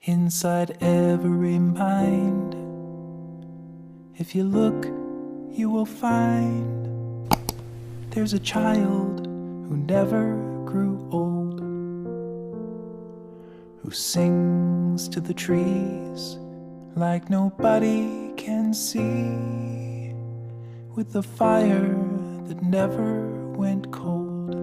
inside every mind. If you look, you will find there's a child who never grew old, who sings to the trees like nobody can see, with a fire that never went cold.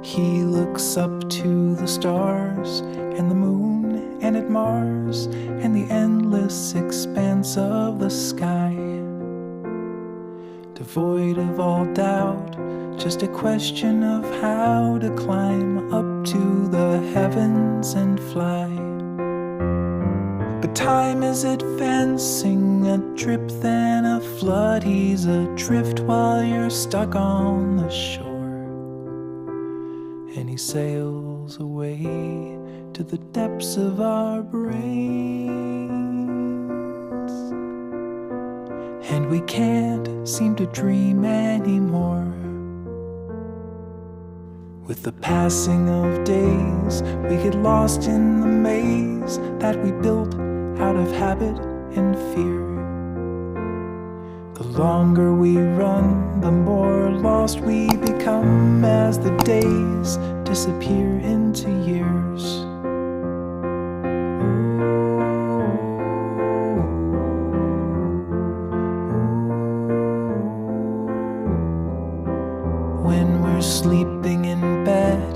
He looks up to the stars and the moon and at Mars and the endless expanse of the sky, devoid of all doubt, just a question of how to climb up to the heavens and fly. But time is advancing, a drip then a flood. He's adrift while you're stuck on the shore, and he sails away to the depths of our brains, and we can't seem to dream anymore. With the passing of days, we get lost in the maze that we built out of habit and fear. The longer we run, the more lost we become as the days disappear into years. When we're sleeping in bed,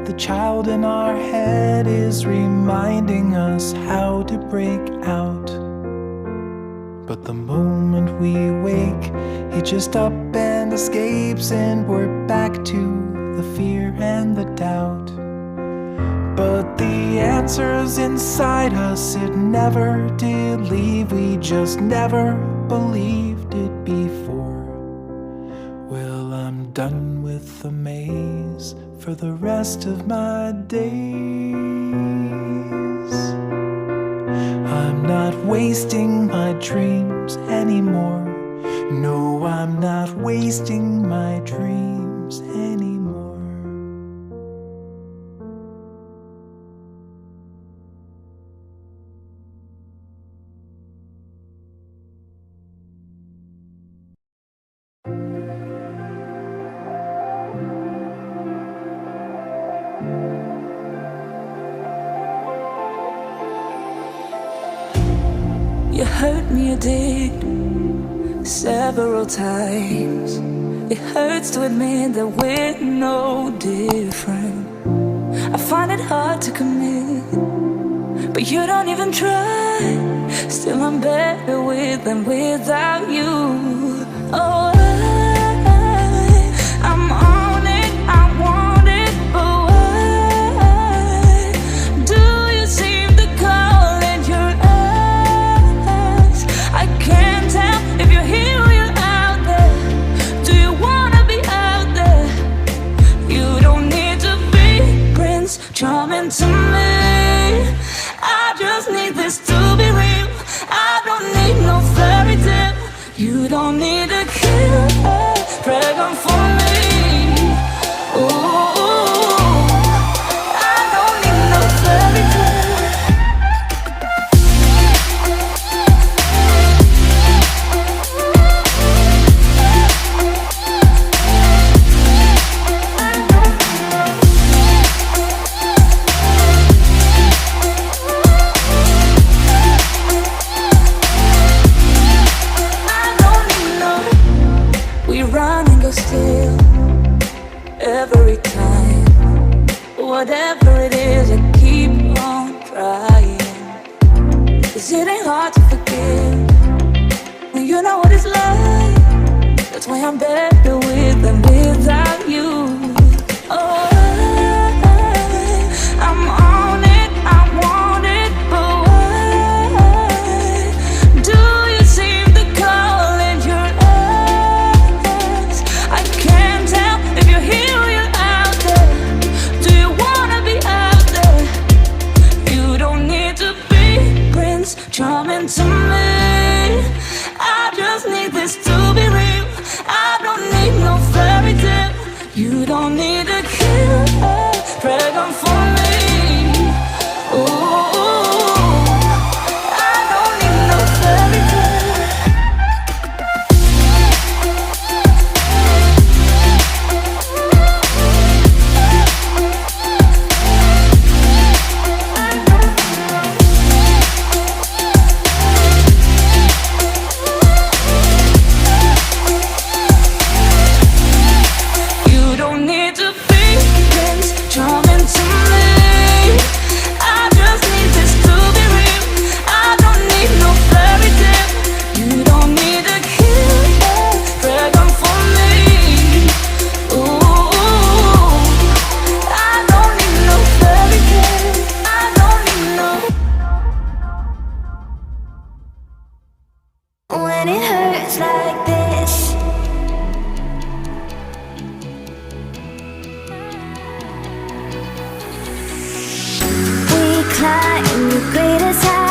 the child in our head is reminding us how to break out. But the moment we wake, he just up and escapes, and we're back to the fear and the doubt. But the answer's inside us, it never did leave. We just never believed it before. Well, I'm done with the maze for the rest of my days. I'm not wasting my dreams anymore. No, I'm not wasting my dreams anymore. You hurt me, you did, several times. It hurts to admit that we're no different. I find it hard to commit, but you don't even try. Still I'm better with than without you. Oh, I'm on it, I want it, but why do you seem to call in your eyes? I can't tell if you're here or you're out there. Do you wanna be out there? You don't need to be Prince Charming to me. I just need this to be real. I don't need no fairy tale. You don't need a kill a dragon for me. Ooh, I don't need no fairy tale. Still, every time, whatever it is, I keep on trying. 'Cause it ain't hard to forgive when you know what it's like. That's why I'm better with than without you. Oh, I'm on it, I want it, but why do you seem to call in your eyes? I can't tell if you're here or you're out there. Do you wanna be out there? You don't need to be Prince Charming to me. I just need this to just like this. We climb the greatest heights.